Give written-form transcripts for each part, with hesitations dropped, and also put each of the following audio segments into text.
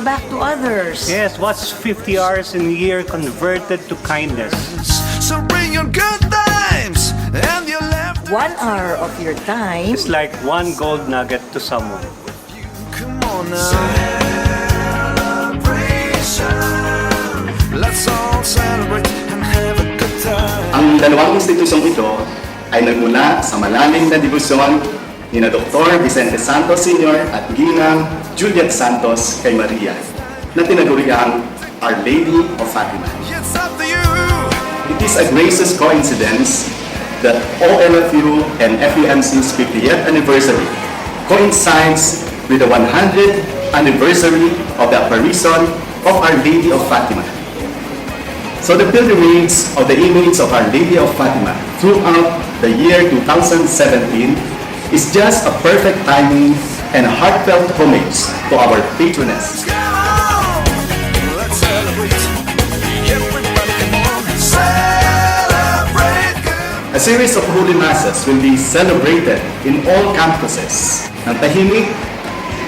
back to others. Yes, what's 50 hours in a year converted to kindness? So bring your good times and your left. 1 hour of your time. It's like one gold nugget to someone. Come on now. Celebration. Let's all celebrate and have a good time. Ang dalawang institusyong ito ay nagmula sa malalim na debosyon ni na Dr. Vicente Santos Sr. at Ginang Juliet Santos kay Maria na tinaguriang Our Lady of Fatima. It's up to you. It is a gracious coincidence that OLFU and FUMC's 50th anniversary coincides with the 100th anniversary of the apparition of Our Lady of Fatima. So the pilgrimage of the image of Our Lady of Fatima throughout the year 2017 is just a perfect timing and a heartfelt homage to our patroness. Come on. Let's celebrate. Everybody come on. Celebrate good. A series of holy masses will be celebrated in all campuses ng tahimik,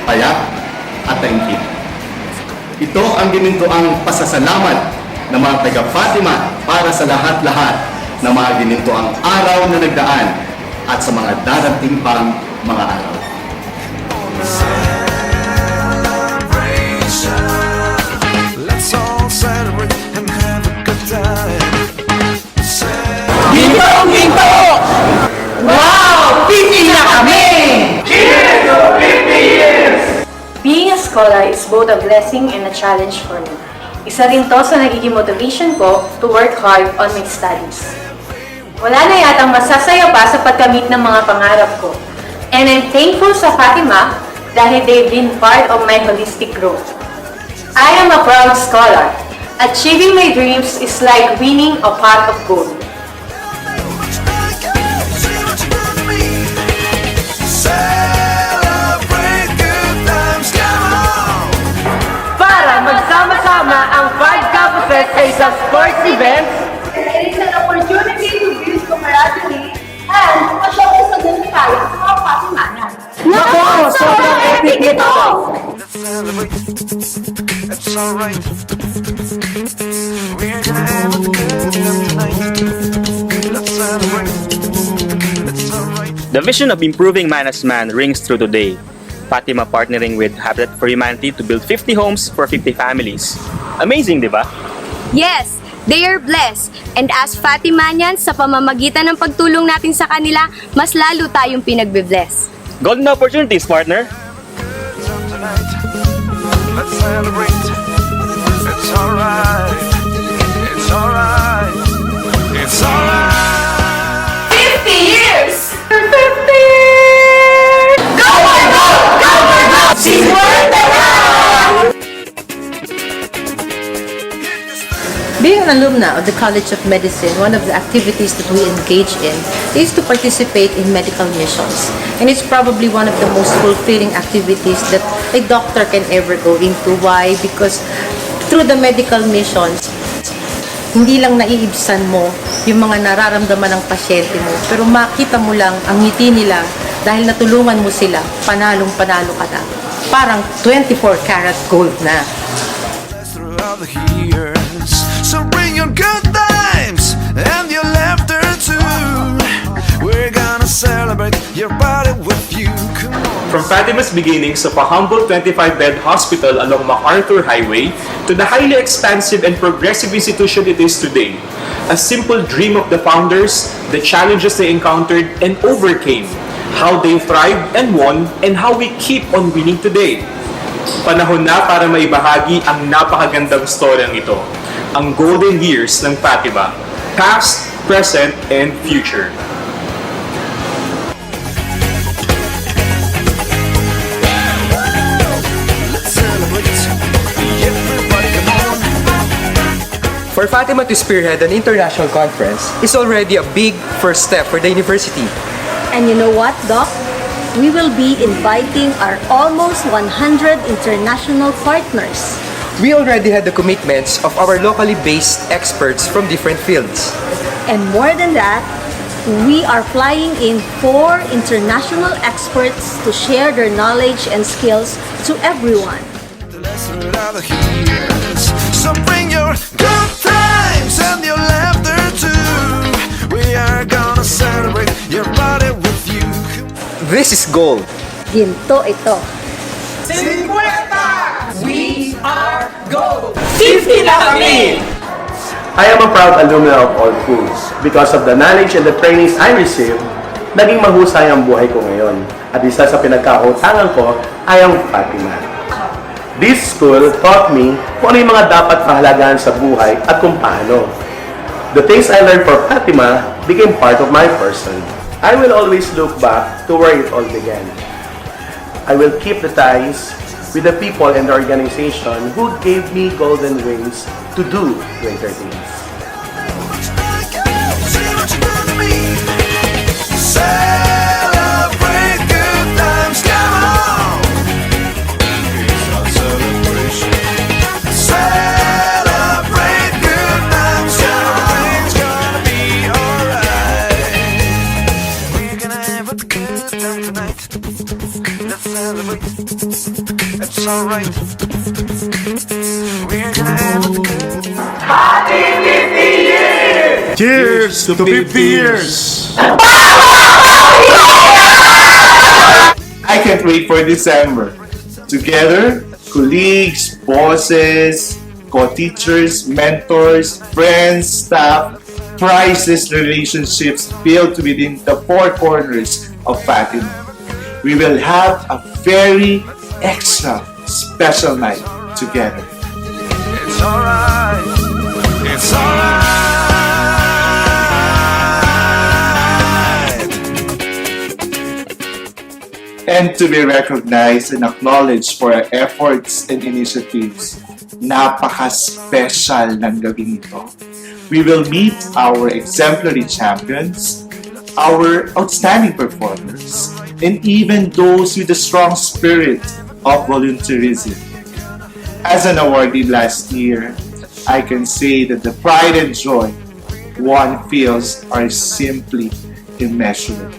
payak, at taimtim. Ito ang ginintuang pasasalamat ng mga taga-Fatima para sa lahat-lahat ng mga ginintuang araw na nagdaan at sa mga darating pang mga araw. Celebration. Let's all celebrate and have a good time. Ginto! Wow! 50 na kami! Being a scholar is both a blessing and a challenge for me. Isa rin to sa nagiging motivation ko to work hard on my studies. Wala na yatang masasaya pa sa pagkamit ng mga pangarap ko. And I'm thankful sa Fatima dahil they've been part of my holistic growth. I am a proud scholar. Achieving my dreams is like winning a pot of gold. Celebrate good times. Come on. Para magsama-sama ang 5 campuses sa isang sports events, It is an opportunity to build camaraderie and ma-showcase sa tayo sa mga patimanan. Nako! Sobrang epic ito! Let's celebrate. It's alright. We're gonna have a good night. Let's celebrate. It's alright. The vision of improving Commencement rings true today. Fatima partnering with Habitat for Humanity to build 50 homes for 50 families. Amazing, di ba? Yes, they are blessed. And as Fatimanians, sa pamamagitan ng pagtulong natin sa kanila, mas lalo tayong pinagbe-bless. Golden opportunities, partner! Tonight. Let's celebrate. It's alright. It's alright. It's alright. 50 years! 50! Go on, go! Go on, go! She's worth the ride! Being an alumna of the College of Medicine, one of the activities that we engage in is to participate in medical missions. And it's probably one of the most fulfilling activities that a doctor can ever go into. Why? Because through the medical missions, hindi lang naiibsan mo yung mga nararamdaman ng pasyente mo, pero makita mo lang ang ngiti nila dahil natulungan mo sila, panalong-panalo ka na. Parang 24 karat gold na. Throughout the years, so bring your good times and your laughter too. We're gonna celebrate your body with you. Come on. From Fatima's beginnings of a humble 25-bed hospital along MacArthur Highway to the highly expansive and progressive institution it is today, a simple dream of the founders, the challenges they encountered and overcame, how they thrived and won, and how we keep on winning today. Panahon na para maibahagi ang napakagandang storyang ito, ang golden years ng Fatima, past, present, and future. Let's celebrate. Everybody come on. For Fatima to spearhead an international conference is already a big first step for the university. And you know what, Doc? We will be inviting our almost 100 international partners. We already had the commitments of our locally based experts from different fields. And more than that, we are flying in 4 international experts to share their knowledge and skills to everyone. Let's throughout the years. So bring your good times and your laughter too. We are gonna celebrate your body with you. This is gold. Ginto ito. 50 na kami! I am a proud alumna of Olfu. Because of the knowledge and the trainings I received, naging mahusay ang buhay ko ngayon. At isa sa pinagkautangan ko ay ang Fatima. This school taught me kung ano yung mga dapat pahalagahan sa buhay at kung paano. The things I learned for Fatima became part of my person. I will always look back to where it all began. I will keep the ties with the people and the organization who gave me golden wings to do greater things. Celebrate good times, come on! It's our celebration. Celebrate good times, everything's gonna be alright. We're gonna have a good time tonight. Let's celebrate. It's alright. We're gonna have a good time. Cheers to 50 years! I can't wait for December. Together, colleagues, bosses, co-teachers, mentors, friends, staff, priceless relationships built within the four corners of Fatima. We will have a very extra special night together. It's alright. It's alright. And to be recognized and acknowledged for our efforts and initiatives. Napaka-special ng gabing ito. We will meet our exemplary champions, our outstanding performers, and even those with a strong spirit of volunteerism. As an awardee last year, I can say that the pride and joy one feels are simply immeasurable.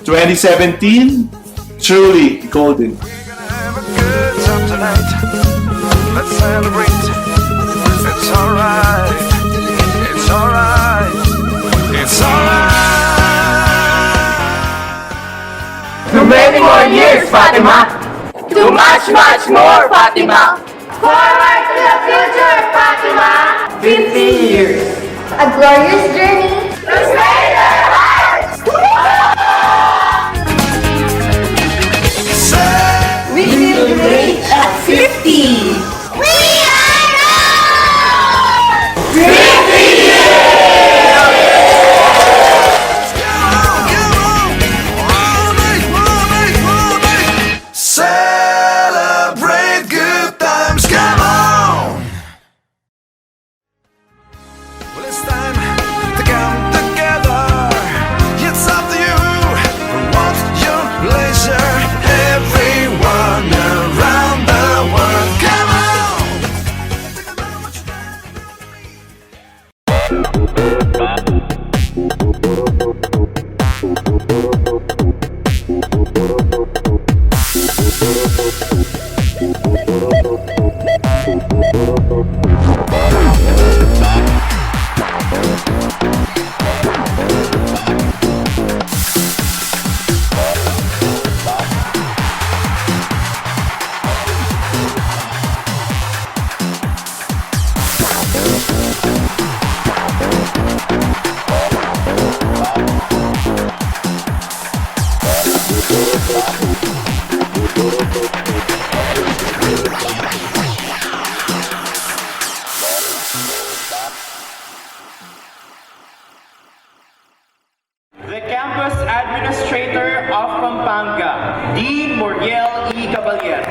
2017, truly golden. We're gonna have a good time tonight. Let's celebrate. It's alright. It's alright. It's alright. Too many more years, Fatima! Too much more, Fatima! Forward to the future, Fatima! 50 years! A glorious journey to save their hearts! We will reach at 50! Celebrate good times, come on! Well, it's time to come together. It's up to you. What's your pleasure? Everyone around the world, come on! The Campus Administrator of Pampanga, Dean Muriel E. Caballero.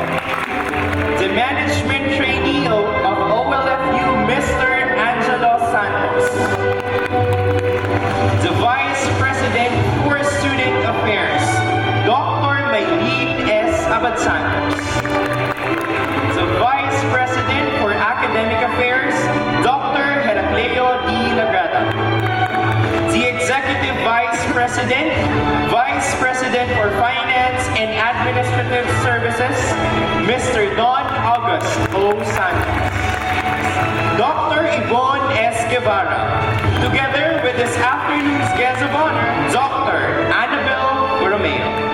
The Management Trainee of OLFU, Mr. Angelo Santos. The Vice President for Student Affairs, Dr. Maylene S. Abad Santos. The Vice President for Academic Affairs, Dr. Heracleo D. Lagrada. The Executive Vice President, Vice President for Finance and Administrative Services, Mr. Don August. August O. Santos, Dr. Yvonne S. Guevara, together with this afternoon's guest of honor, Dr. Annabelle Romeo.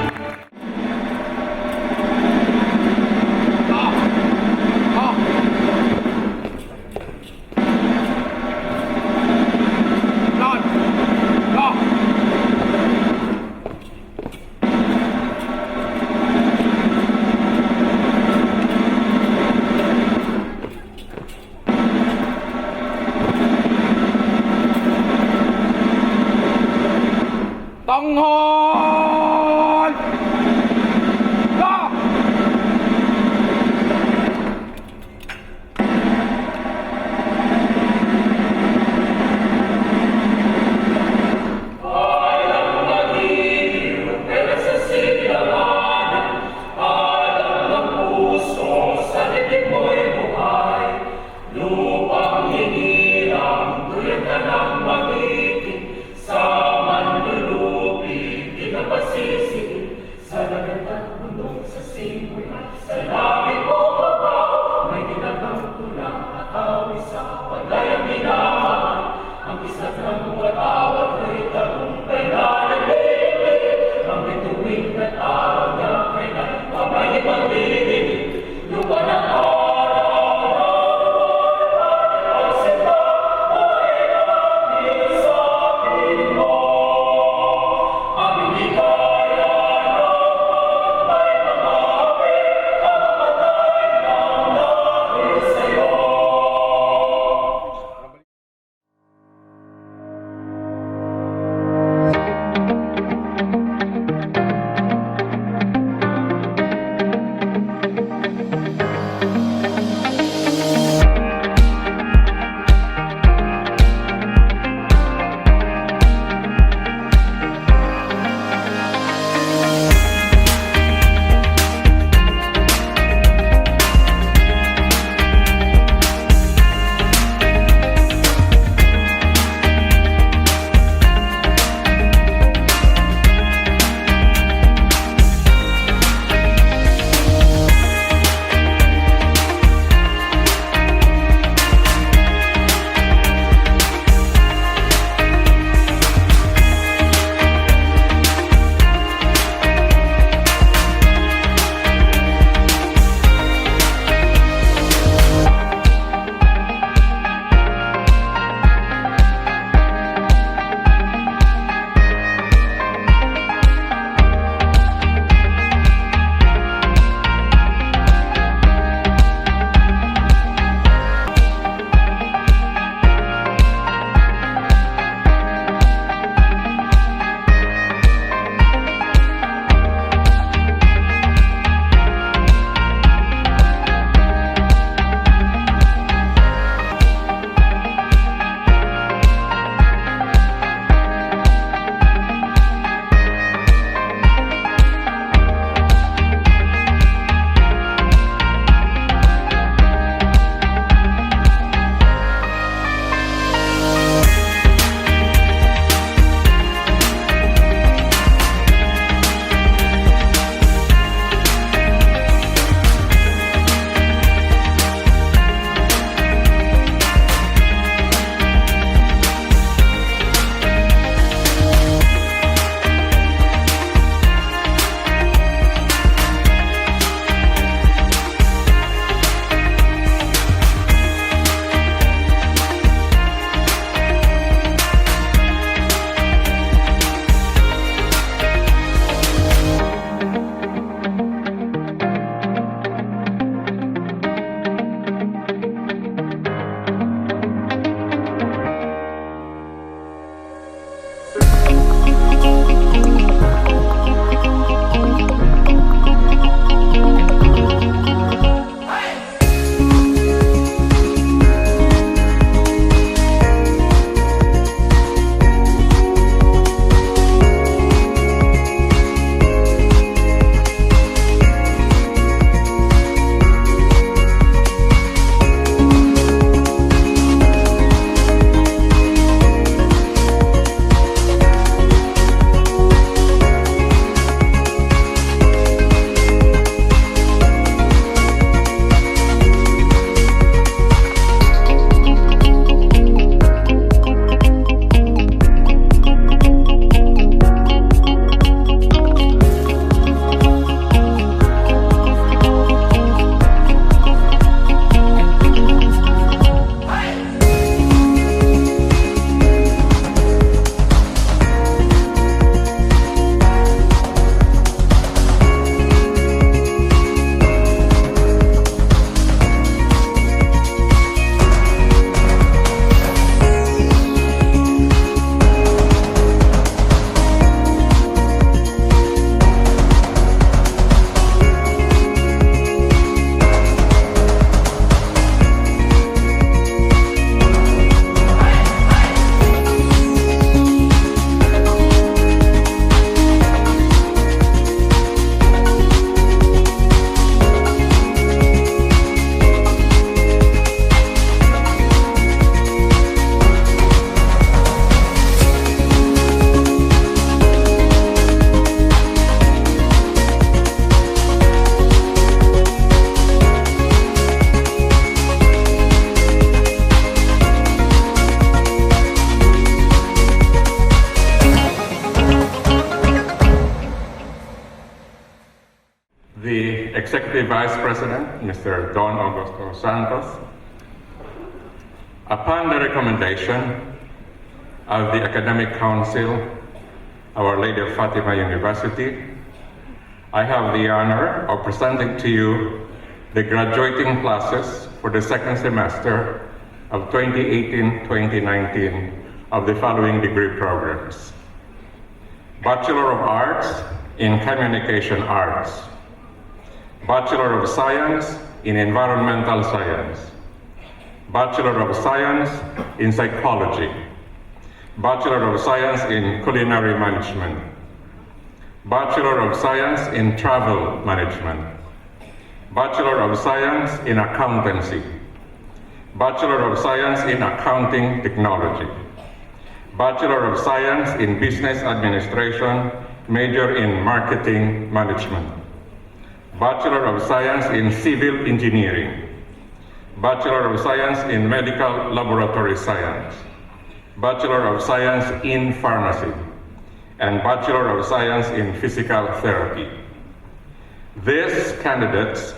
Executive Vice President, Mr. Don Augusto Santos, upon the recommendation of the Academic Council, Our Lady of Fatima University, I have the honor of presenting to you the graduating classes for the second semester of 2018-2019 of the following degree programs. Bachelor of Arts in Communication Arts, Bachelor of Science in Environmental Science, Bachelor of Science in Psychology, Bachelor of Science in Culinary Management, Bachelor of Science in Travel Management, Bachelor of Science in Accountancy, Bachelor of Science in Accounting Technology, Bachelor of Science in Business Administration, major in Marketing Management, Bachelor of Science in Civil Engineering, Bachelor of Science in Medical Laboratory Science, Bachelor of Science in Pharmacy, and Bachelor of Science in Physical Therapy. These candidates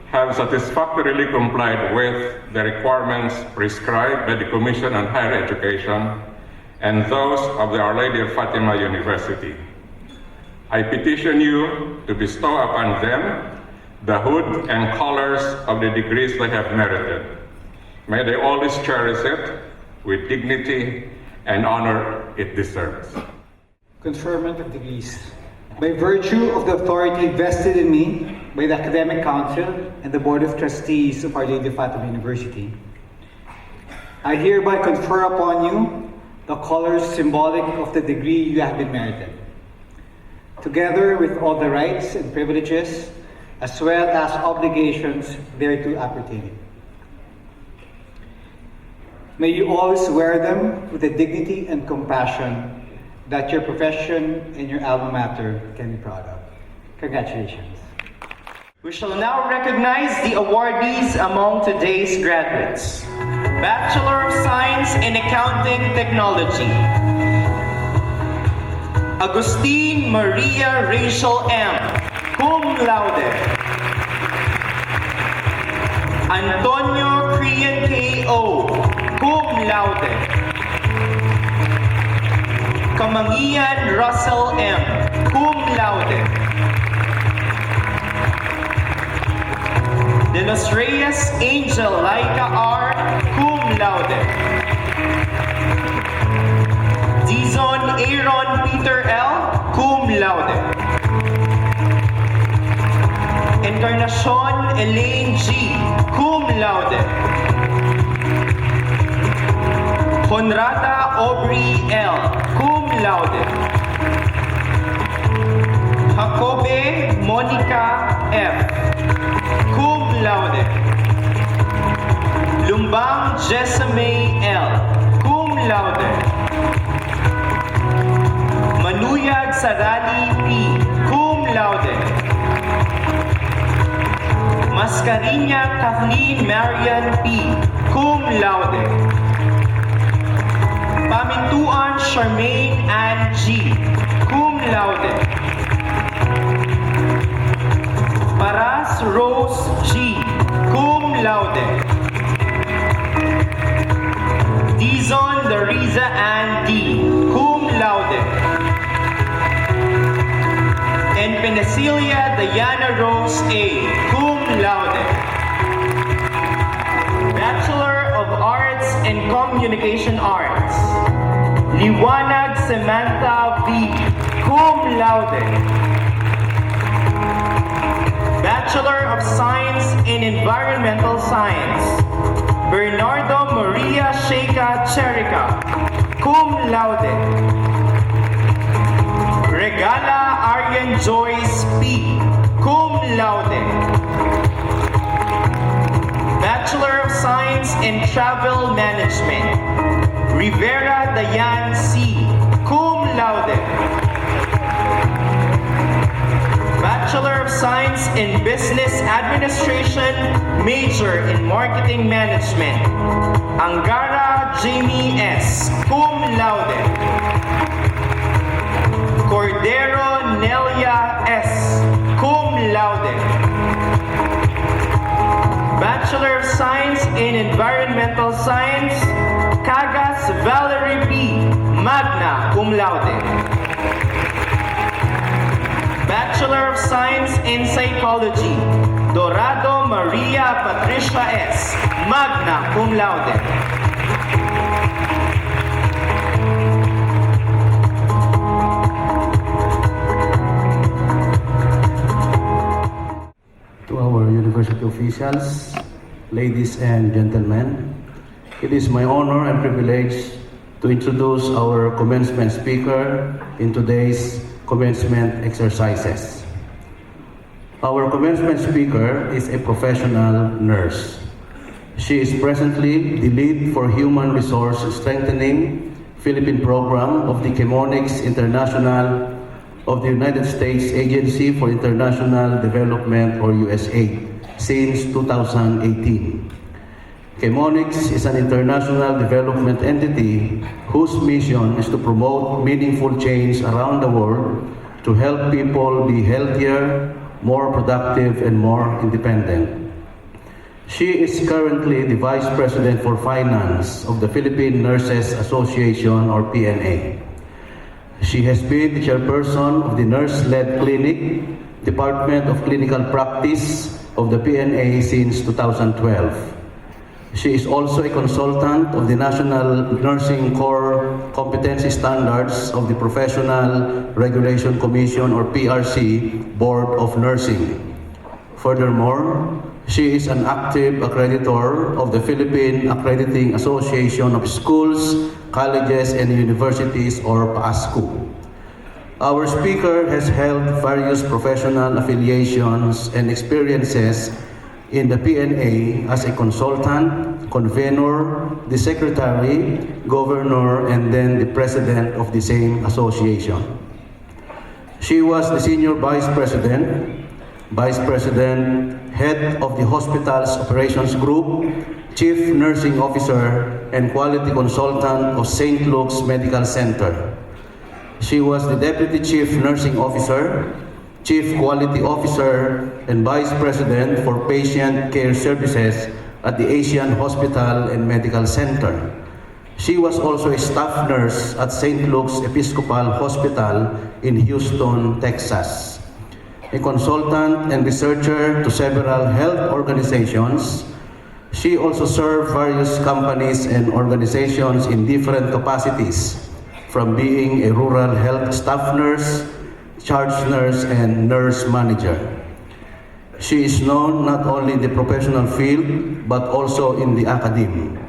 have satisfactorily complied with the requirements prescribed by the Commission on Higher Education and those of the Our Lady of Fatima University. I petition you to bestow upon them the hood and colors of the degrees they have merited. May they always cherish it with dignity and honor it deserves. Conferment of degrees. By virtue of the authority vested in me by the Academic Council and the Board of Trustees of Our Lady of Fatima University, I hereby confer upon you the colors symbolic of the degree you have been merited, together with all the rights and privileges, as well as obligations thereto appertaining. May you always wear them with the dignity and compassion that your profession and your alma mater can be proud of. Congratulations. We shall now recognize the awardees among today's graduates. Bachelor of Science in Accounting Technology, Agustin Maria Rachel M., cum laude. Antonio Crian K.O., cum laude. Kamangian Russell M., cum laude. De Los Reyes Angel Laika R., cum laude. Dizon Aaron Peter L., cum laude. Encarnacion Elaine G., cum laude. Conrata Aubrey L., cum laude. Jacobe Monica F., cum laude. Lumbang Jessame L., cum laude. Manuyag Sarali P., cum laude. Mascariña Kathleen Marian P., cum laude. Pamintuan Charmaine Ann G., cum laude. Paras Rose G., cum laude. Dizon Dariza Ann D., cum laude. And Penicilia Diana Rose A., cum laude. Bachelor of Arts in Communication Arts, Liwanag Samantha V., cum laude. Bachelor of Science in Environmental Science, Bernardo Maria Sheika Cherica, cum laude. Regala Aryan Joyce P., cum laude. Bachelor of Science in Travel Management, Rivera Dayan C., cum laude. Bachelor of Science in Business Administration, major in Marketing Management, Angara Jamie S., cum laude. Cordero Nelia S., cum laude. Bachelor of Science in Environmental Science, Cagas Valerie P., magna cum laude. Bachelor of Science in Psychology, Dorado Maria Patricia S., magna cum laude. To our university officials, ladies and gentlemen, it is my honor and privilege to introduce our commencement speaker in today's commencement exercises. Our commencement speaker is a professional nurse. She is presently the lead for Human Resource Strengthening Philippine Program of the Chemonics International of the United States Agency for International Development, or USAID, since 2018. Chemonics is an international development entity whose mission is to promote meaningful change around the world to help people be healthier, more productive, and more independent. She is currently the Vice President for Finance of the Philippine Nurses Association, or PNA. She has been the chairperson of the Nurse-Led Clinic, Department of Clinical Practice of the PNA since 2012. She is also a consultant of the National Nursing Core Competency Standards of the Professional Regulation Commission, or PRC, Board of Nursing. Furthermore, she is an active accreditor of the Philippine Accrediting Association of Schools, Colleges, and Universities, or PASCU. Our speaker has held various professional affiliations and experiences in the PNA as a consultant, convener, the secretary, governor, and then the president of the same association. She was the senior vice president, head of the hospital's operations group, chief nursing officer, and quality consultant of St. Luke's Medical Center. She was the deputy chief nursing officer, chief quality officer, and vice president for patient care services at the Asian Hospital and Medical Center. She was also a staff nurse at St. Luke's Episcopal Hospital in Houston, Texas. A consultant and researcher to several health organizations, she also served various companies and organizations in different capacities, from being a rural health staff nurse, charge nurse, and nurse manager. She is known not only in the professional field, but also in the academe.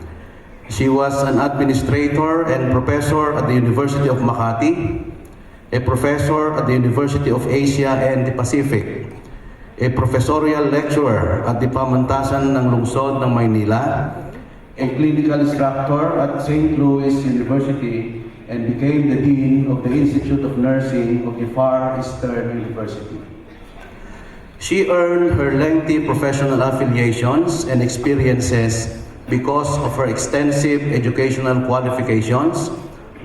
She was an administrator and professor at the University of Makati, a professor at the University of Asia and the Pacific, a professorial lecturer at the Pamantasan ng Lungsod ng Maynila, a clinical instructor at St. Louis University, and became the Dean of the Institute of Nursing of the Far Eastern University. She earned her lengthy professional affiliations and experiences because of her extensive educational qualifications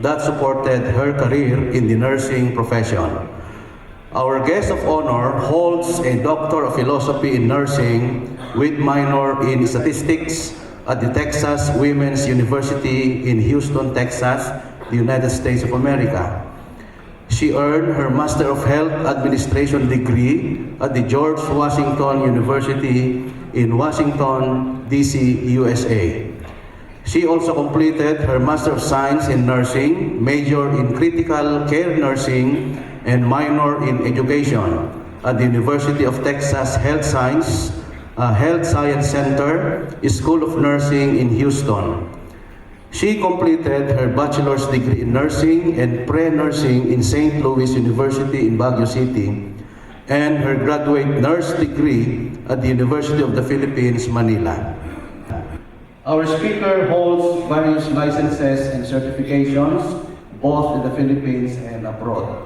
that supported her career in the nursing profession. Our guest of honor holds a Doctor of Philosophy in Nursing with minor in Statistics at the Texas Women's University in Houston, Texas, the United States of America. She earned her Master of Health Administration degree at the George Washington University in Washington, D.C., USA. She also completed her Master of Science in Nursing, major in Critical Care Nursing, and minor in Education at the University of Texas Health Science Center, School of Nursing in Houston. She completed her bachelor's degree in nursing and pre-nursing in St. Louis University in Baguio City, and her graduate nurse degree at the University of the Philippines, Manila. Our speaker holds various licenses and certifications, both in the Philippines and abroad.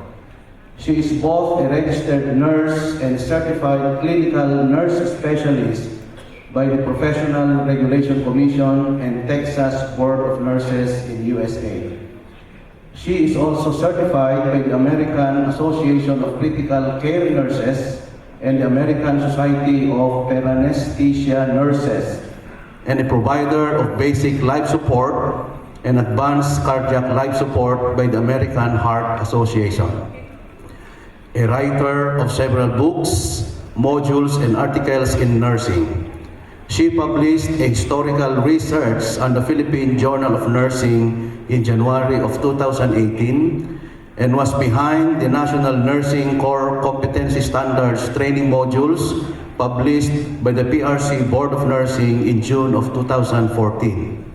She is both a registered nurse and certified clinical nurse specialist by the Professional Regulation Commission and Texas Board of Nurses in USA. She is also certified by the American Association of Critical Care Nurses and the American Society of Paresthesia Nurses and a provider of basic life support and advanced cardiac life support by the American Heart Association. A writer of several books, modules, and articles in nursing. She published a historical research on the Philippine Journal of Nursing in January of 2018 and was behind the National Nursing Core Competency Standards training modules published by the PRC Board of Nursing in June of 2014.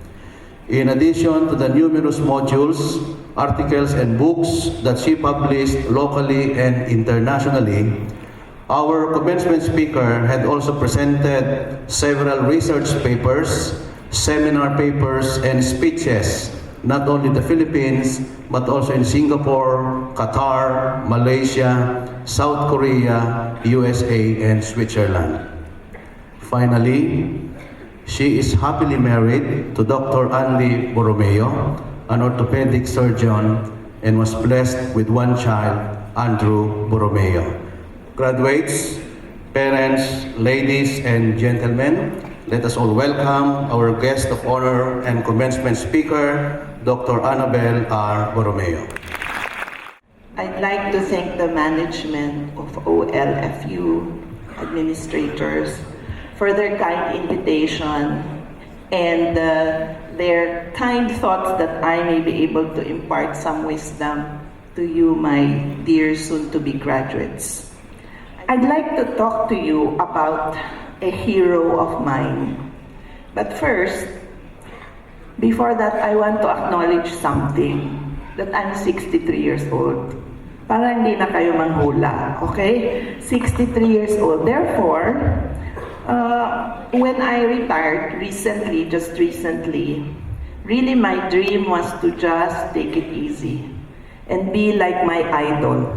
In addition to the numerous modules, articles, and books that she published locally and internationally, our commencement speaker had also presented several research papers, seminar papers, and speeches, not only in the Philippines, but also in Singapore, Qatar, Malaysia, South Korea, USA, and Switzerland. Finally, she is happily married to Dr. Andy Borromeo, an orthopedic surgeon, and was blessed with one child, Andrew Borromeo. Graduates, parents, ladies, and gentlemen, let us all welcome our guest of honor and commencement speaker, Dr. Annabel R. Borromeo. I'd like to thank the management of OLFU, administrators, for their kind invitation and their kind thoughts that I may be able to impart some wisdom to you, my dear soon-to-be graduates. I'd like to talk to you about a hero of mine. But first, before that, I want to acknowledge something, that I'm 63 years old. Para hindi na kayo manghula, okay? 63 years old. Therefore, when I retired recently, just recently, really my dream was to just take it easy and be like my idol.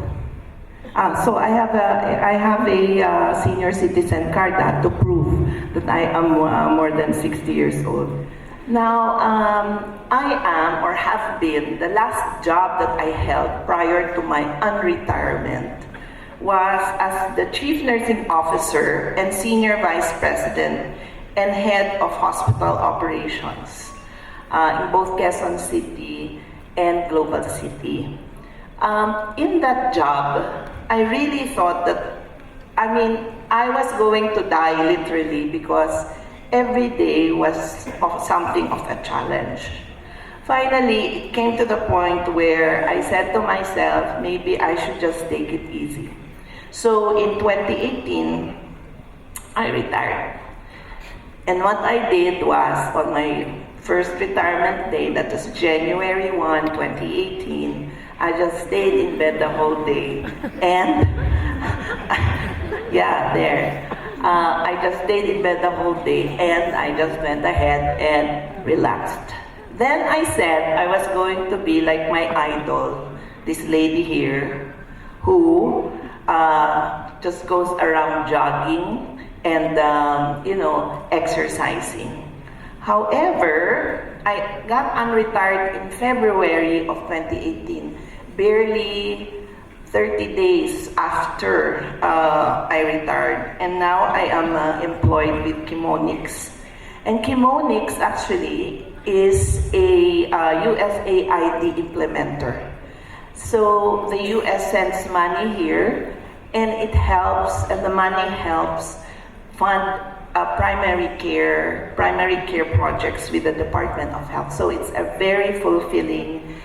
So I have a senior citizen card to prove that I am more than 60 years old. Now, I am or have been, the last job that I held prior to my unretirement was as the Chief Nursing Officer and Senior Vice President and Head of Hospital Operations in both Quezon City and Global City. In that job, I really thought that, I was going to die literally because every day was something of a challenge. Finally, it came to the point where I said to myself, maybe I should just take it easy. So in 2018, I retired. And what I did was, on my first retirement day, that was January 1, 2018, I just stayed in bed the whole day. And, I just stayed in bed the whole day and I just went ahead and relaxed. Then I said I was going to be like my idol, this lady here, who just goes around jogging and, exercising. However, I got unretired in February of 2018, barely 30 days after I retired. And now I am employed with Chemonix. And Chemonix actually is a USAID implementer. So the US sends money here, and it helps, and the money helps fund primary care projects with the Department of Health. So it's a very fulfilling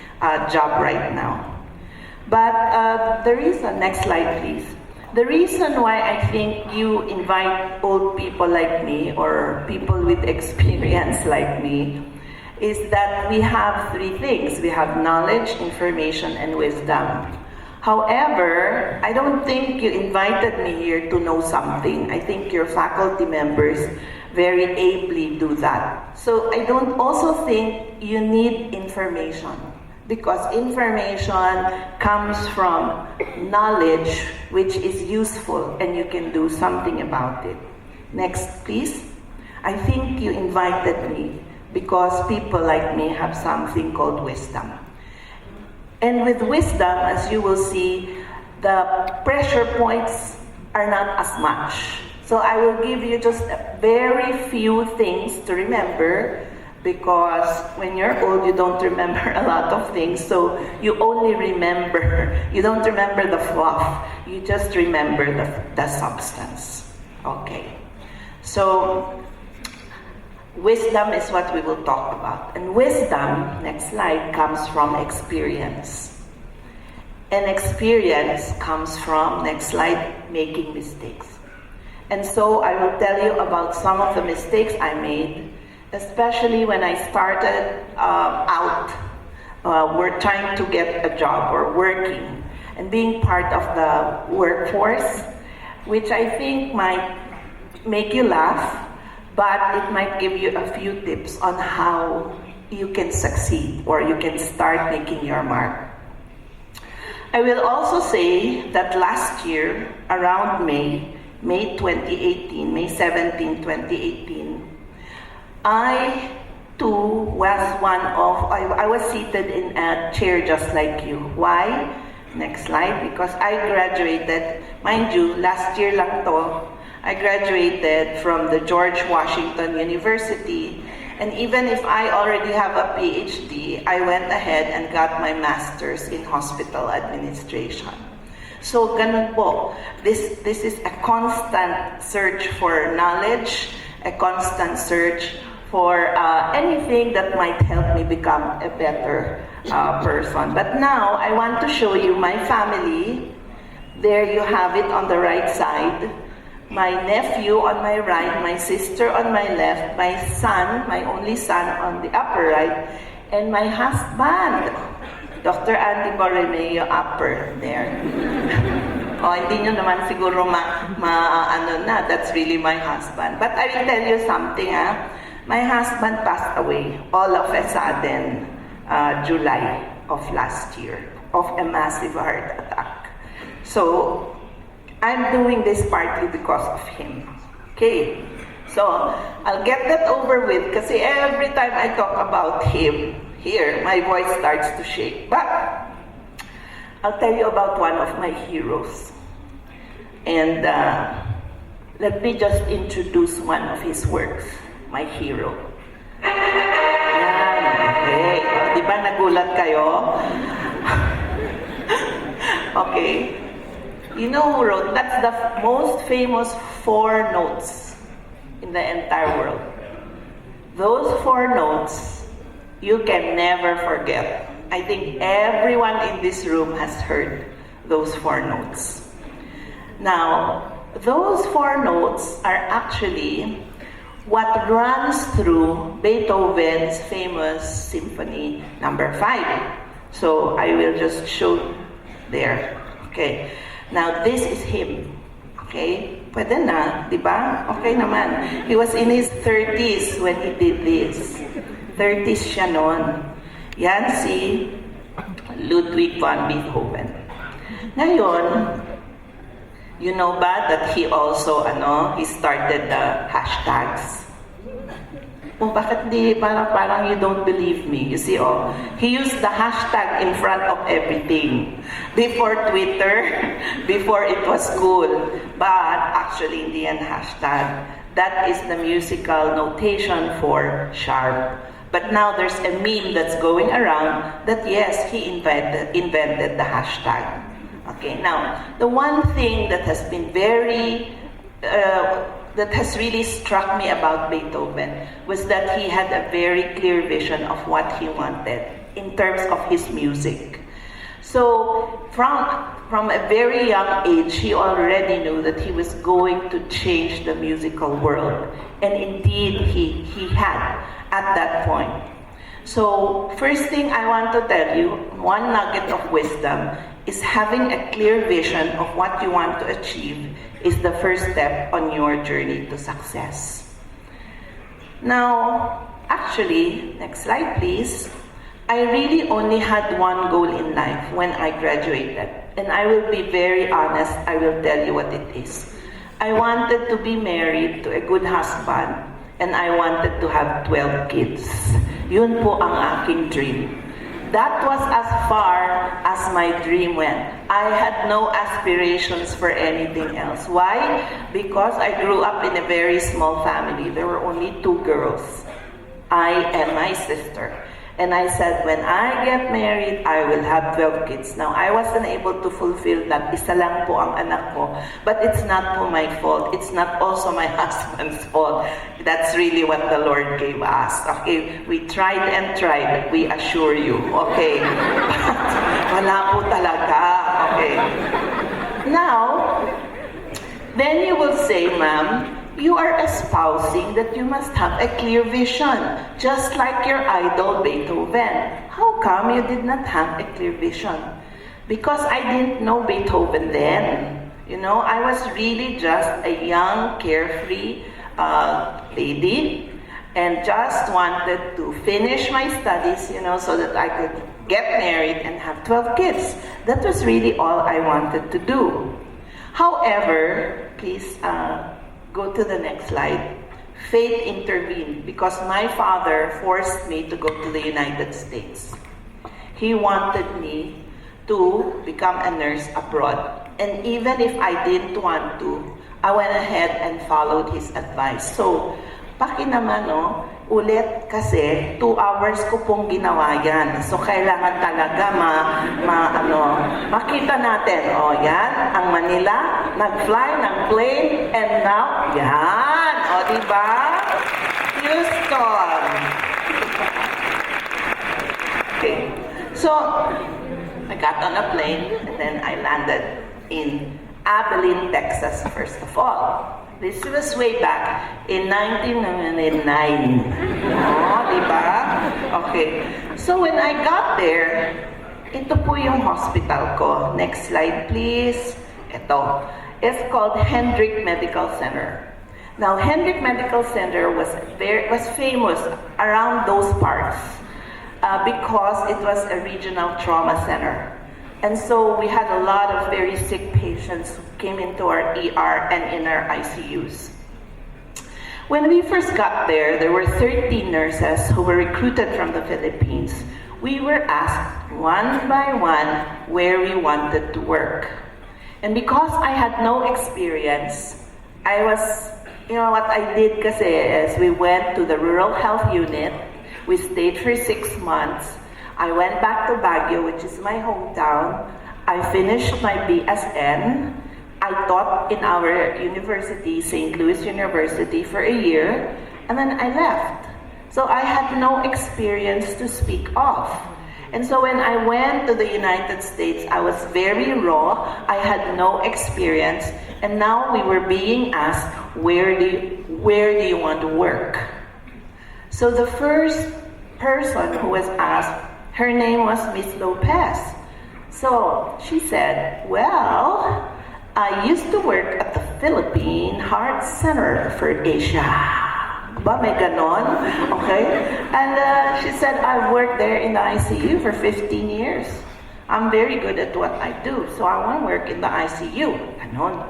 job right now. But the reason, next slide please. The reason why I think you invite old people like me or people with experience like me is that we have three things. We have knowledge, information, and wisdom. However, I don't think you invited me here to know something. I think your faculty members very ably do that. So I don't also think you need information, because information comes from knowledge which is useful and you can do something about it. Next, please. I think you invited me because people like me have something called wisdom. And with wisdom, as you will see, the pressure points are not as much. So I will give you just very few things to remember, because when you're old, you don't remember a lot of things. So you only remember, you don't remember the fluff, you just remember the substance. Okay. So wisdom is what we will talk about. And wisdom, next slide, comes from experience. And experience comes from, next slide, making mistakes. And so I will tell you about some of the mistakes I made, especially when I started we're trying to get a job or working and being part of the workforce, which I think might make you laugh, but it might give you a few tips on how you can succeed or you can start making your mark. I will also say that last year, around May 2018, May 17, 2018, I too was I was seated in a chair just like you. Why? Next slide. Because I graduated, mind you, last year lang to, I graduated from the George Washington University. And even if I already have a PhD, I went ahead and got my master's in hospital administration. So ganun po. This is a constant search for knowledge, a constant search for anything that might help me become a better person. But now, I want to show you my family. There you have it on the right side. My nephew on my right, my sister on my left, my son, my only son on the upper right, and my husband, Dr. Andy Borromeo, upper there. Oh, hindi nyo naman siguro that's really my husband. But I will tell you something, my husband passed away all of a sudden, July of last year, of a massive heart attack. So, I'm doing this partly because of him. Okay? So, I'll get that over with, kasi every time I talk about him, here, my voice starts to shake. But, I'll tell you about one of my heroes. And let me just introduce one of his works, my hero. Yan, okay. Di ba nagulat kayo? Okay. You know who wrote? That's the most famous 4 notes in the entire world. Those 4 notes, you can never forget. I think everyone in this room has heard those 4 notes. Now, those 4 notes are actually what runs through Beethoven's famous Symphony Number 5. So I will just show there. Okay. Now, this is him. Okay? Pwede na, di ba? Okay naman. He was in his 30s when he did this. 30s siya noon. Yan si Ludwig van Beethoven. Ngayon, you know ba that he also, he started the hashtags? Oh, bakit di, parang you don't believe me. You see, he used the hashtag in front of everything. Before Twitter, before it was cool. But actually, in the end, hashtag, that is the musical notation for sharp. But now there's a meme that's going around that yes, he invented the hashtag. Okay, now, the one thing that has been that has really struck me about Beethoven was that he had a very clear vision of what he wanted in terms of his music. So from a very young age, he already knew that he was going to change the musical world. And indeed, he had at that point. So first thing I want to tell you, one nugget of wisdom is having a clear vision of what you want to achieve is the first step on your journey to success. Now, actually, next slide please. I really only had one goal in life when I graduated. And I will be very honest, I will tell you what it is. I wanted to be married to a good husband and I wanted to have 12 kids. Yun po ang aking dream. That was as far as my dream went. I had no aspirations for anything else. Why? Because I grew up in a very small family. There were only 2 girls, I and my sister. And I said, when I get married, I will have 12 kids. Now, I wasn't able to fulfill that. Isa lang po ang anak ko. But it's not po my fault. It's not also my husband's fault. That's really what the Lord gave us. Okay? We tried and tried, we assure you. Okay? Wala po talaga. Okay? Now, then you will say, ma'am, you are espousing that you must have a clear vision, just like your idol Beethoven. How come you did not have a clear vision? Because I didn't know Beethoven then. You know, I was really just a young, carefree lady, and just wanted to finish my studies, you know, so that I could get married and have 12 kids. That was really all I wanted to do. However, please, go to the next slide. Fate intervened because my father forced me to go to the United States. He wanted me to become a nurse abroad. And even if I didn't want to, I went ahead and followed his advice. So, paki naman, no, ulit kasi 2 hours ko pong ginawa yan. So, kailangan talaga makita natin. O, yan, ang Manila, nag-fly ng plane, and now, yan. O, diba? Houston. Okay. So, I got on a plane, and then I landed in Abilene, Texas, first of all. This was way back in 1999. Oh, diba? Okay. So when I got there, ito po yung hospital ko. Next slide, please. Ito. It's called Hendrick Medical Center. Now, Hendrick Medical Center was famous around those parts because it was a regional trauma center. And so we had a lot of very sick patients who came into our ER and in our ICUs. When we first got there were 13 nurses who were recruited from the Philippines. We were asked one by one where we wanted to work. And because I had no experience, you know what I did kasi is we went to the rural health unit. We stayed for 6 months. I went back to Baguio, which is my hometown. I finished my BSN. I taught in our university, St. Louis University, for a year, and then I left. So I had no experience to speak of. And so when I went to the United States, I was very raw. I had no experience, and now we were being asked, where do you want to work? So the first person who was asked, her name was Miss Lopez. So she said, well, I used to work at the Philippine Heart Center for Asia. Ba, may ganon? Okay. And she said, I've worked there in the ICU for 15 years. I'm very good at what I do, so I want to work in the ICU. Ganon.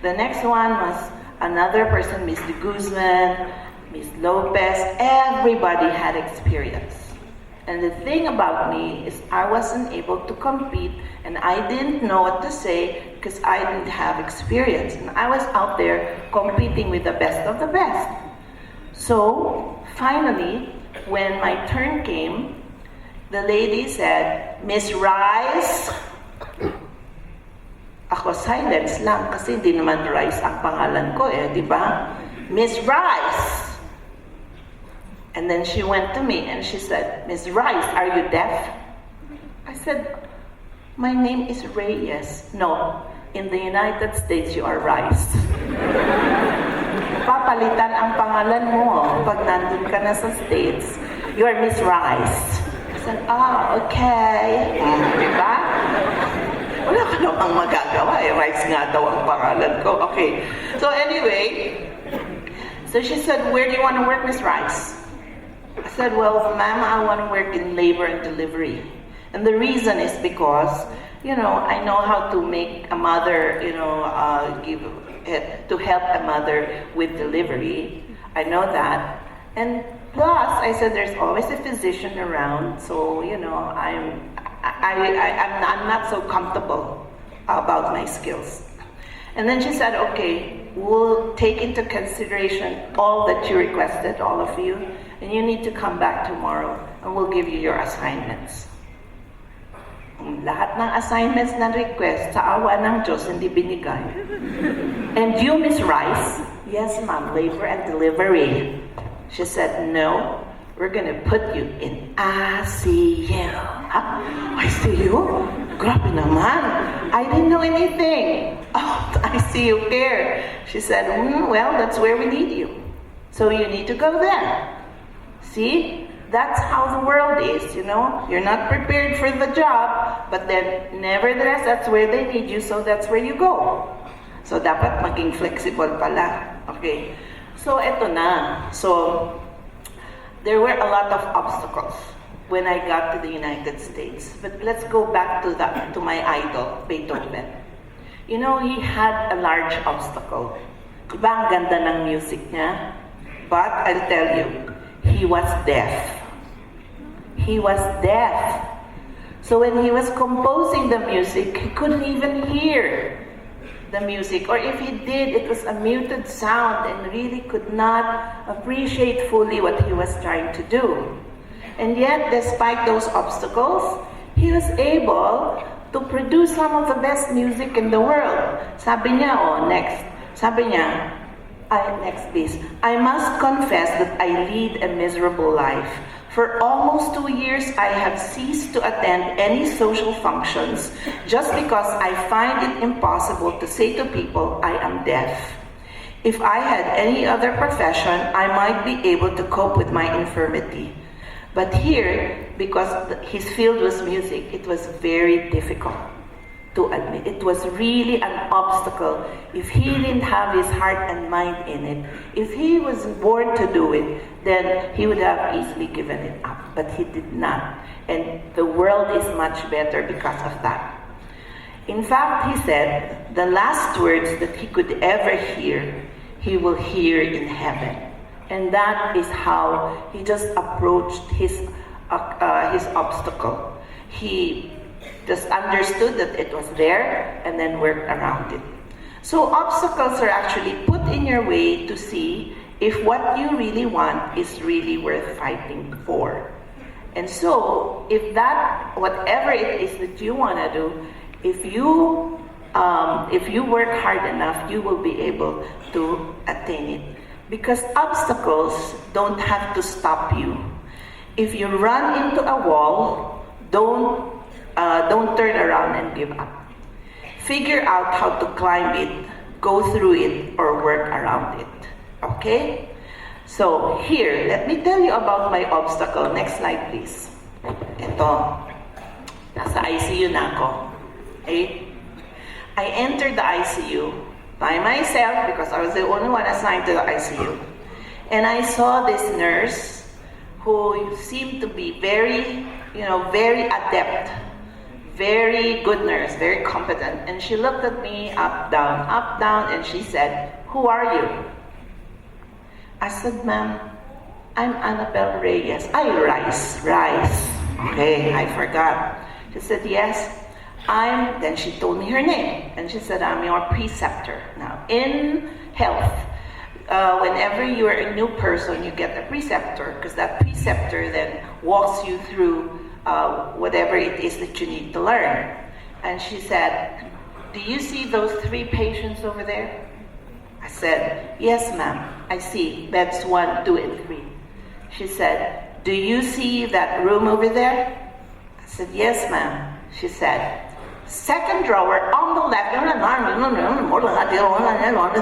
The next one was another person, Miss De Guzman, Miss Lopez. Everybody had experience. And the thing about me is I wasn't able to compete, and I didn't know what to say because I didn't have experience. And I was out there competing with the best of the best. So finally, when my turn came, the lady said, Miss Rice. Ako silence lang kasi hindi naman Rice ang pangalan ko di ba? Miss Rice. And then she went to me and she said, Miss Rice, are you deaf? I said, my name is Reyes. No, in the United States, you are Rice. Papalitan ang pangalan mo pag nandun ka na sa States. You are Miss Rice. I said, okay. Diba? Wala ka namang magagawa Rice nga daw ang pangalan ko. Okay. So anyway, so she said, where do you want to work, Miss Rice? I said, well, ma'am, I want to work in labor and delivery. And the reason is because, I know how to make a mother, to help a mother with delivery. I know that. And Plus, I said there's always a physician around, so I'm not so comfortable about my skills. And then she said, okay, we'll take into consideration all that you requested, all of you, and you need to come back tomorrow, and we'll give you your assignments. Lahat ng assignments na request, sa awa ng Diyos, hindi binigay. And you, Miss Rice? Yes, ma'am, labor and delivery. She said, no, we're gonna put you in ICU. Huh? ICU? Grabe naman. I didn't know anything. Oh, ICU care. She said, well, that's where we need you. So you need to go there. See? That's how the world is, You're not prepared for the job, but then nevertheless, that's where they need you, so that's where you go. So dapat maging flexible pala. Okay. So eto na. So there were a lot of obstacles when I got to the United States. But let's go back to my idol, Beethoven. He had a large obstacle. Diba ang ganda ng music niya? But I'll tell you, he was deaf. He was deaf. So when he was composing the music, he couldn't even hear the music. Or if he did, it was a muted sound and really could not appreciate fully what he was trying to do. And yet, despite those obstacles, he was able to produce some of the best music in the world. Sabi niya, next. Sabi niya, next please. I must confess that I lead a miserable life. For almost 2 years, I have ceased to attend any social functions just because I find it impossible to say to people I am deaf. If I had any other profession, I might be able to cope with my infirmity. But here, because his field was music, it was very difficult to admit. It was really an obstacle. If he didn't have his heart and mind in it, if he was born to do it, then he would have easily given it up. But he did not. And the world is much better because of that. In fact, he said, the last words that he could ever hear, he will hear in heaven. And that is how he just approached his obstacle. He just understood that it was there and then worked around it. So obstacles are actually put in your way to see if what you really want is really worth fighting for. And so, if that, whatever it is that you want to do, if you work hard enough, you will be able to attain it. Because obstacles don't have to stop you. If you run into a wall, don't turn around and give up. Figure out how to climb it, go through it, or work around it. Okay? So here, let me tell you about my obstacle. Next slide, please. Ito. Nasa ICU na ako. Okay? I entered the ICU by myself because I was the only one assigned to the ICU. And I saw this nurse who seemed to be very adept, very good nurse, very competent. And she looked at me up, down, and she said, "Who are you?" I said, "Ma'am, I'm Annabelle Reyes." Rice. Okay, I forgot. She said, "Yes, then she told me her name. And she said, "I'm your preceptor." Now, in health, whenever you are a new person, you get a preceptor, because that preceptor then walks you through whatever it is that you need to learn. And she said, "Do you see those 3 patients over there?" I said, "Yes, ma'am, I see beds 1, 2, and 3. She said, "Do you see that room over there?" I said, "Yes, ma'am." She said, "Second drawer on the left,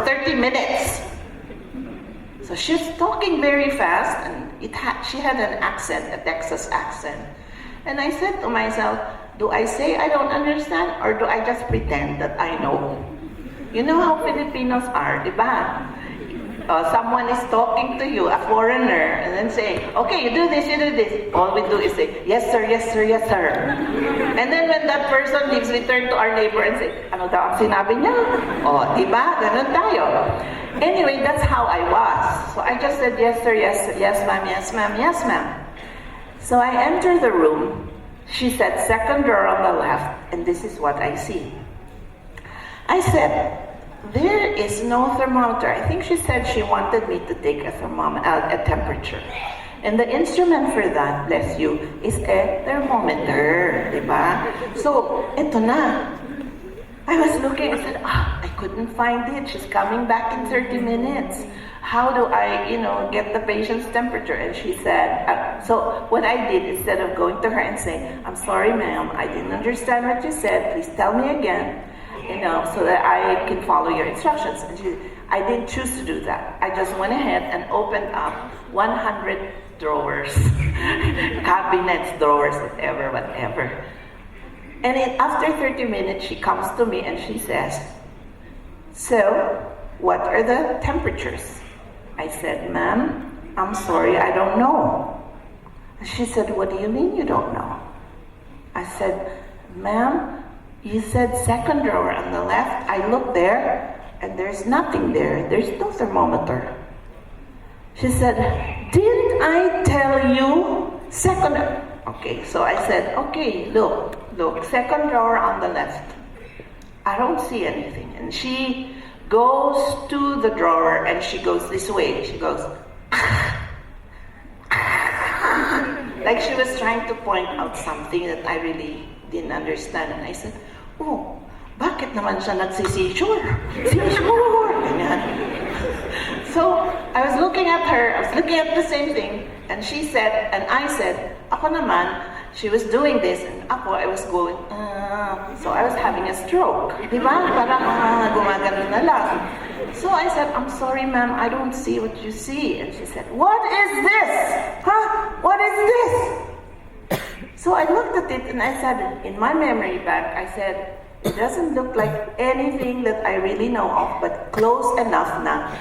30 minutes. So she's talking very fast, and she had an accent, a Texas accent. And I said to myself, do I say I don't understand, or do I just pretend that I know? You know how Filipinos are, diba? someone is talking to you, a foreigner, and then say, okay, you do this, all we do is say, yes sir, yes sir, yes sir. And then when that person leaves, we turn to our neighbor and say, ano daw ang sinabi niya? O, diba? Ganun tayo. Anyway, that's how I was. So I just said, yes sir, yes sir, yes ma'am, yes ma'am, yes ma'am. So I enter the room. She said, second drawer on the left, and this is what I see. I said, there is no thermometer. I think she said she wanted me to take a temperature. And the instrument for that, bless you, is a thermometer, diba? So, ito na. I was looking, I said, I couldn't find it. She's coming back in 30 minutes. How do I, get the patient's temperature? And she said, so what I did, instead of going to her and saying, I'm sorry ma'am, I didn't understand what you said, please tell me again, so that I can follow your instructions. And I didn't choose to do that. I just went ahead and opened up 100 drawers, cabinets, drawers, whatever. And after 30 minutes, she comes to me and she says, so, what are the temperatures? I said, ma'am, I'm sorry, I don't know. She said, what do you mean you don't know? I said, ma'am, you said second drawer on the left. I looked there, and there's nothing there. There's no thermometer. She said, didn't I tell you second? Okay, so I said, okay, look, second drawer on the left. I don't see anything. And she goes to the drawer, and she goes this way. She goes, like she was trying to point out something that I really didn't understand. And I said, oh, bakit naman siya nagsisisure? Seizure! Ganyan. So, I was looking at her, I was looking at the same thing, and she said, and I said, ako naman, she was doing this, and I was going, so I was having a stroke. Diba? Parang gumagano na lang. So I said, I'm sorry ma'am, I don't see what you see. And she said, what is this? Huh? What is this? So I looked at it and I said, in my memory bank, I said, it doesn't look like anything that I really know of, but close enough na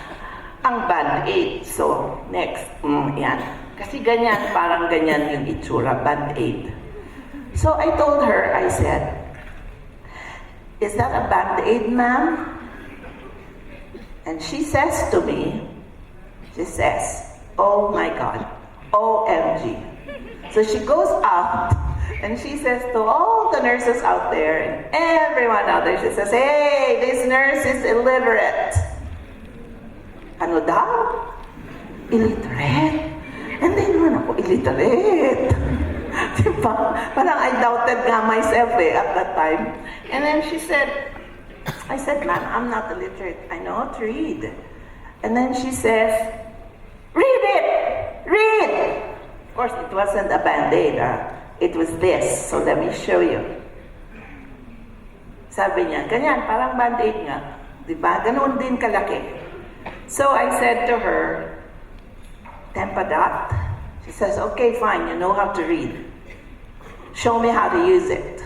ang Band-Aid. So, next, yan. Kasi ganyan, parang ganyan yung itsura, Band-Aid. So I told her, I said, is that a Band-Aid, ma'am? And she says to me, oh my God, OMG. So she goes out and she says to all the nurses out there and everyone out there, she says, hey, this nurse is illiterate. Ano daw? Illiterate? And then naman ako, illiterate. Diba? Parang I doubted nga myself at that time. And then I said, ma'am, I'm not illiterate. I know how to read. And then she says, read it! Read! Of course, it wasn't a Band-Aid. It was this. So let me show you. Sabi niya, ganyan, parang Band-Aid nga. Diba? Ganun din kalaki. So I said to her, Tempadot? She says, okay, fine, you know how to read. Show me how to use it.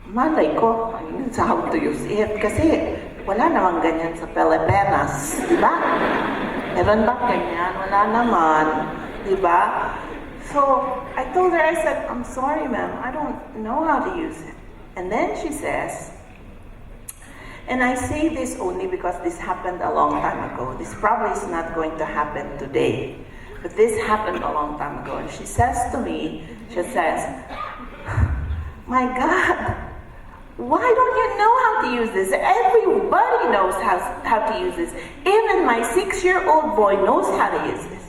Malay ko, sa how to use it. Kasi wala namang ganyan sa Pilipinas. Diba? Meron ba ganyan? Wala naman. Diba? So I told her, I said, I'm sorry ma'am, I don't know how to use it. And then she says, and I say this only because this happened a long time ago. This probably is not going to happen today. But this happened a long time ago. And she says to me, she says, my God, why don't you know how to use this? Everybody knows how to use this. Even my 6-year-old boy knows how to use this.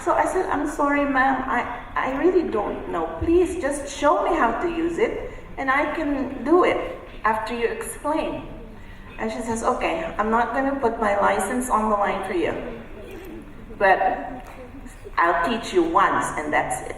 So I said, I'm sorry, ma'am, I really don't know. Please just show me how to use it and I can do it after you explain. And she says, okay, I'm not going to put my license on the line for you, but I'll teach you once and that's it.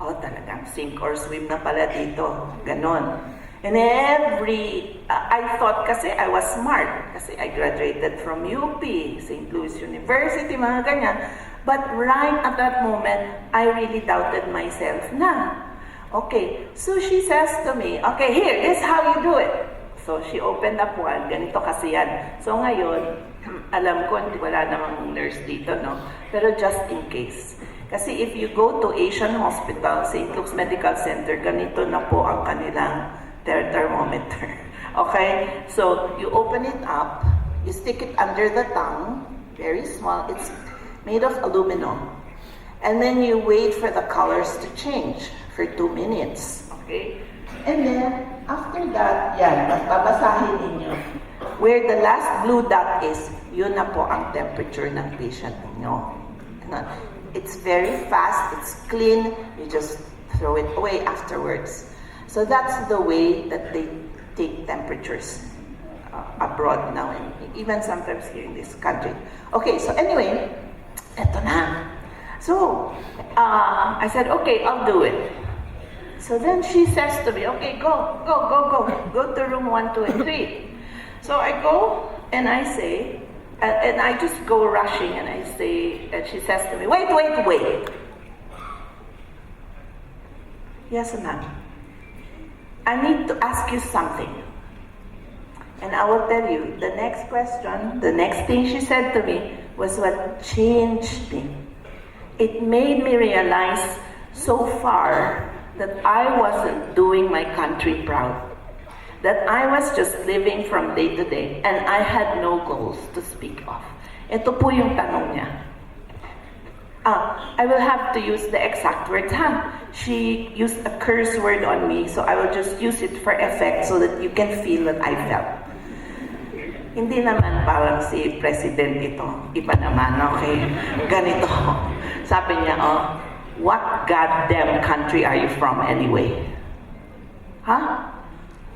Oh, talagang sink or swim na pala dito. Ganon. And I thought kasi I was smart kasi I graduated from UP, St. Louis University, mga ganyan. But right at that moment, I really doubted myself na. Okay, so she says to me, okay, here, this is how you do it. So she opened up one, ganito kasi yan. So ngayon, alam ko, wala namang nurse dito, no? Pero just in case. Kasi if you go to Asian Hospital, St. Luke's Medical Center, ganito na po ang kanilang thermometer. Okay? So you open it up, you stick it under the tongue, very small, it's made of aluminum. And then you wait for the colors to change for 2 minutes. Okay? And then, after that, yan, babasahin ninyo. Where the last blue dot is, yun na po ang temperature ng patient ninyo. It's very fast, it's clean, you just throw it away afterwards. So that's the way that they take temperatures abroad now, and even sometimes here in this country. Okay, so anyway, eto na. So, I said, okay, I'll do it. So then she says to me, okay, go to room 1, 2, and 3. So I go, and I say, and I just go rushing, and I say, and she says to me, wait. Yes, ma'am. I need to ask you something. And I will tell you, the next question, the next thing she said to me was what changed me. It made me realize so far that I wasn't doing my country proud. That I was just living from day to day and I had no goals to speak of. Ito po yung tanong niya. I will have to use the exact words, She used a curse word on me, so I will just use it for effect so that you can feel what I felt. Hindi naman parang si President ito. Iba naman, okay? Ganito. Sabi niya, what goddamn country are you from anyway?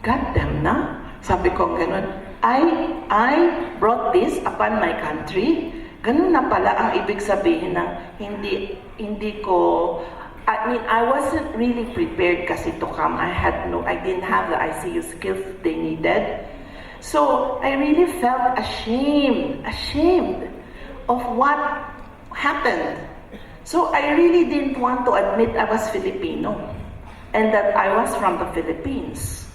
Goddamn na? Sabi ko ganun. I brought this upon my country. Ganun na pala ang ibig sabihin ng hindi ko, I mean, I wasn't really prepared kasi to come. I didn't have the ICU skills they needed. So, I really felt ashamed of what happened. So, I really didn't want to admit I was Filipino and that I was from the Philippines.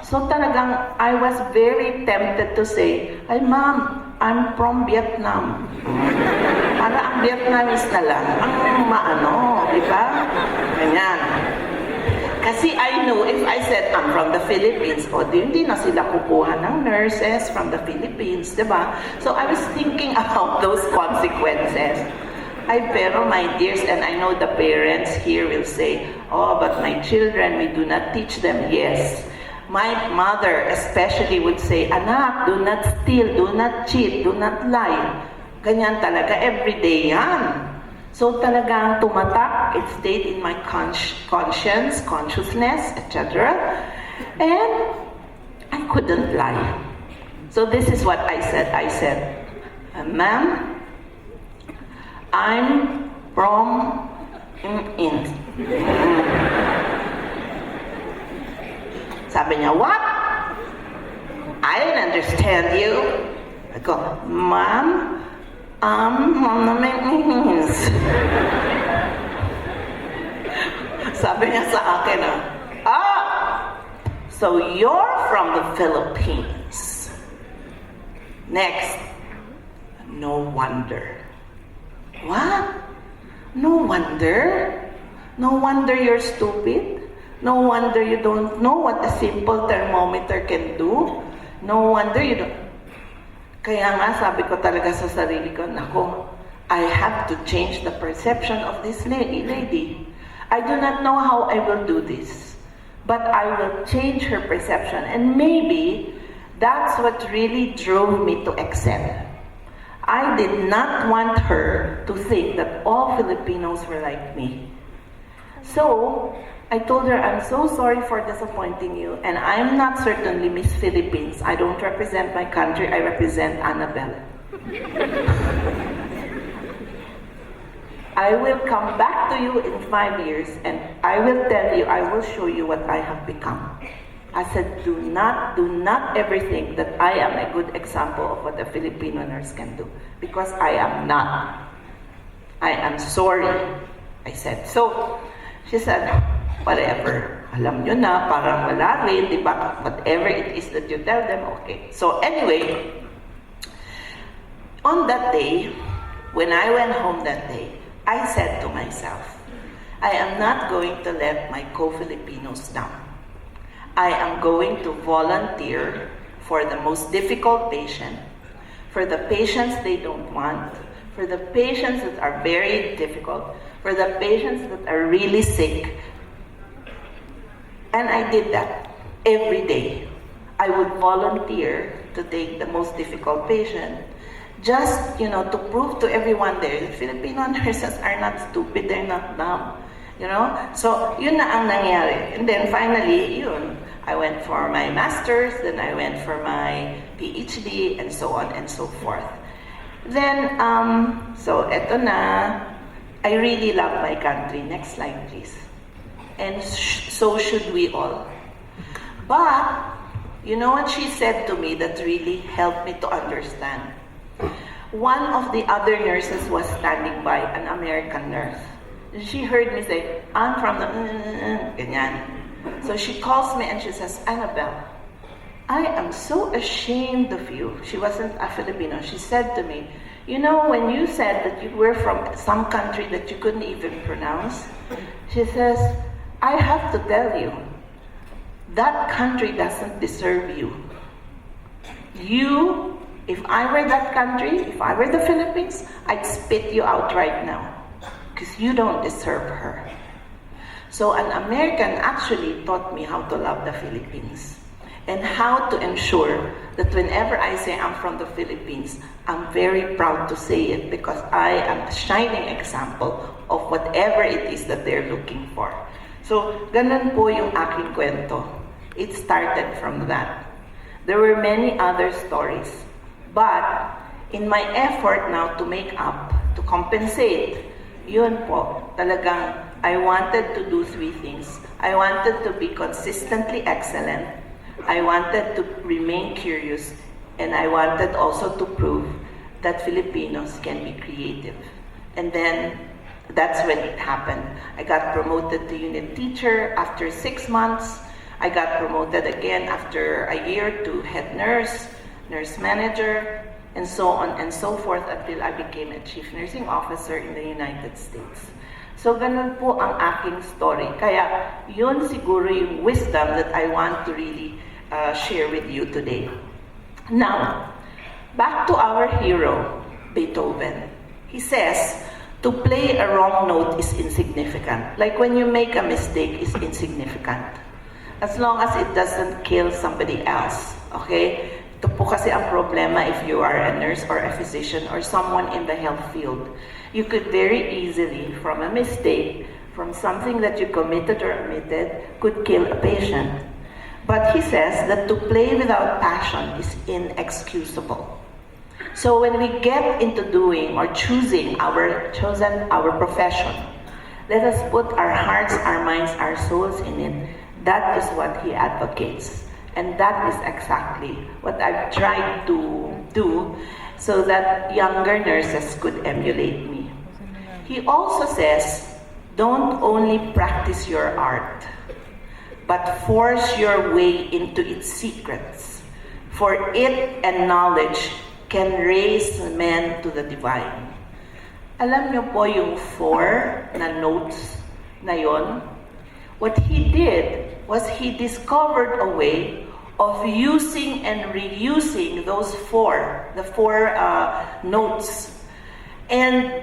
So, talagang, I was very tempted to say, ay ma'am, I'm from Vietnam. Para ang Vietnamese na lang, ang maano, di ba? Ganyan. Kasi I know if I said I'm from the Philippines, hindi na sila kukuha ng nurses from the Philippines, di ba? So I was thinking about those consequences. Pero my dears, and I know the parents here will say, but my children, we do not teach them. Yes. My mother especially would say, anak, do not steal, do not cheat, do not lie. Ganyan talaga, everyday yan. So talagang tumatak, it stayed in my conscience, consciousness, etc. And I couldn't lie. So this is what I said. I said, ma'am, I'm from India. Sabi niya, what? I didn't understand you. I go, ma'am, sabi niya sa akin, so you're from the Philippines. Next, no wonder. What? No wonder? No wonder you're stupid? No wonder you don't know what a simple thermometer can do? No wonder you don't... Kaya nga, sabi ko talaga sa sarili ko, nako, I have to change the perception of this lady. I do not know how I will do this, but I will change her perception. And maybe that's what really drove me to excel. I did not want her to think that all Filipinos were like me. So, I told her, I'm so sorry for disappointing you, and I'm not certainly Miss Philippines. I don't represent my country, I represent Annabelle. I will come back to you in 5 years, and I will tell you, I will show you what I have become. I said, do not ever think that I am a good example of what a Filipino nurse can do, because I am not. I am sorry, I said. So, she said, whatever. Alam nyo na, parang wala rin, di ba? Whatever it is that you tell them, okay. So anyway, on that day, when I went home that day, I said to myself, I am not going to let my co-Filipinos down. I am going to volunteer for the most difficult patient, for the patients they don't want, for the patients that are very difficult, for the patients that are really sick. And I did that every day. I would volunteer to take the most difficult patient, just, to prove to everyone there that Filipino nurses are not stupid, they're not dumb. So yun na ang nangyari. And then finally, I went for my master's, then I went for my PhD, and so on and so forth. Then, so eto na, I really love my country. Next slide, please. And so should we all. But, you know what she said to me that really helped me to understand? One of the other nurses was standing by, an American nurse. She heard me say, I'm from the ganyan. So she calls me and she says, Annabelle, I am so ashamed of you. She wasn't a Filipino. She said to me, when you said that you were from some country that you couldn't even pronounce, she says, I have to tell you, that country doesn't deserve you. You, if I were that country, if I were the Philippines, I'd spit you out right now, because you don't deserve her. So an American actually taught me how to love the Philippines and how to ensure that whenever I say I'm from the Philippines, I'm very proud to say it because I am a shining example of whatever it is that they're looking for. So, ganun po yung aking kwento. It started from that. There were many other stories. But, in my effort now to make up, to compensate, yun po, talagang I wanted to do 3 things. I wanted to be consistently excellent. I wanted to remain curious. And I wanted also to prove that Filipinos can be creative. And then, that's when it happened. I got promoted to unit teacher after 6 months. I got promoted again after a year to head nurse, nurse manager, and so on and so forth until I became a chief nursing officer in the United States. So ganun po ang aking story. Kaya yun siguro yung wisdom that I want to really share with you today. Now, back to our hero, Beethoven. He says, to play a wrong note is insignificant. Like when you make a mistake, it's insignificant. As long as it doesn't kill somebody else. Okay? Ito po kasi ang problema if you are a nurse or a physician or someone in the health field. You could very easily, from a mistake, from something that you committed or omitted, could kill a patient. But he says that to play without passion is inexcusable. So when we get into doing or choosing our profession, let us put our hearts, our minds, our souls in it. That is what he advocates. And that is exactly what I've tried to do so that younger nurses could emulate me. He also says, don't only practice your art, but force your way into its secrets. For it and knowledge can raise men to the divine. Alam niyo po yung 4 na notes na yon? What he did was he discovered a way of using and reusing those 4 notes, and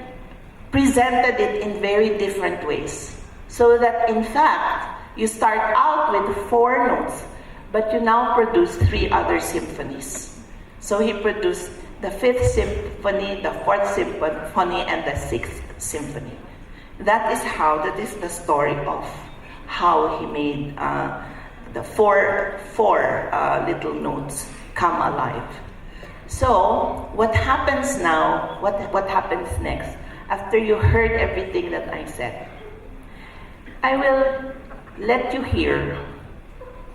presented it in very different ways. So that in fact, you start out with 4 notes, but you now produce 3 other symphonies. So he produced the 5th symphony, the 4th symphony, and the 6th symphony. That is the story of how he made the four little notes come alive. So, what happens now, what happens next, after you heard everything that I said? I will let you hear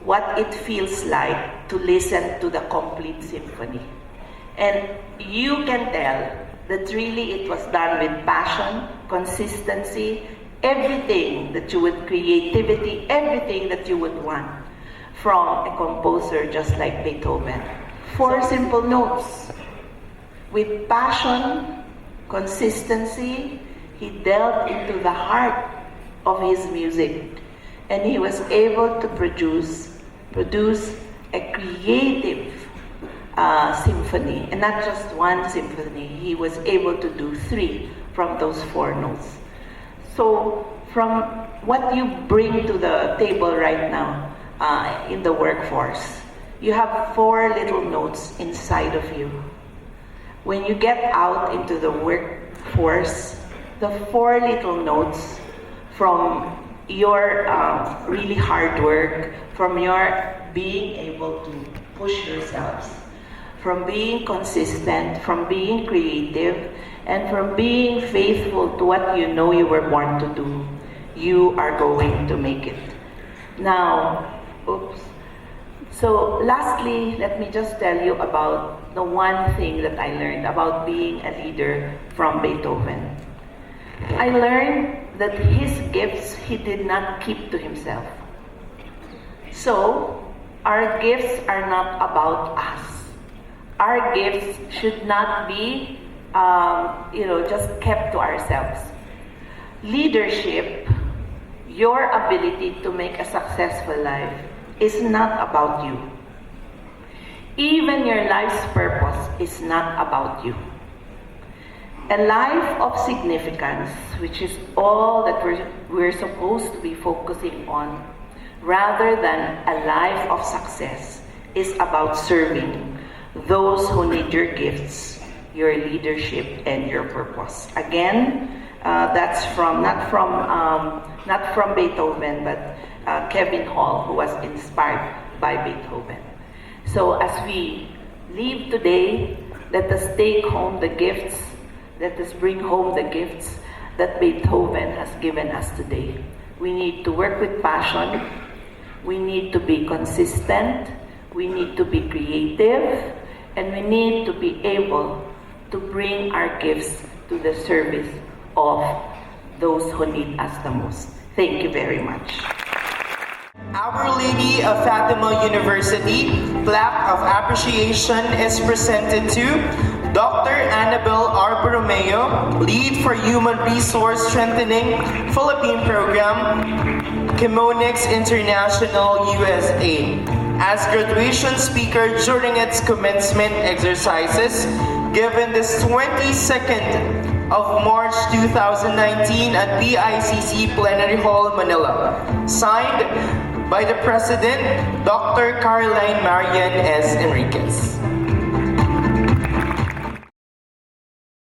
what it feels like to listen to the complete symphony. And you can tell that really it was done with passion, consistency, everything that you would, creativity, everything that you would want from a composer just like Beethoven. 4 simple notes. With passion, consistency, he delved into the heart of his music, and he was able to produce a creative symphony, and not just one symphony. He was able to do 3 from those 4 notes. So from what you bring to the table right now in the workforce, you have 4 little notes inside of you. When you get out into the workforce, the 4 little notes from your really hard work, from your being able to push yourselves, from being consistent, from being creative, and from being faithful to what you know you were born to do, you are going to make it. Now, so lastly, let me just tell you about the one thing that I learned about being a leader from Beethoven. I learned that his gifts he did not keep to himself. So, our gifts are not about us. Our gifts should not be just kept to ourselves. Leadership, your ability to make a successful life, is not about you. Even your life's purpose is not about you. A life of significance, which is all that we're supposed to be focusing on, rather than a life of success, is about serving those who need your gifts, your leadership, and your purpose. Again, that's not from Beethoven, but Kevin Hall, who was inspired by Beethoven. So as we leave today, let us take home the gifts, let us bring home the gifts that Beethoven has given us today. We need to work with passion, we need to be consistent, we need to be creative, and we need to be able to bring our gifts to the service of those who need us the most. Thank you very much. Our Lady of Fatima University plaque of appreciation is presented to Dr. Annabelle R. Borromeo, Lead for Human Resource Strengthening Philippine Program, Chemonics International, USA, as graduation speaker during its commencement exercises given this 22nd of March 2019 at PICC Plenary Hall, Manila. Signed by the President, Dr. Caroline Marian S. Enriquez.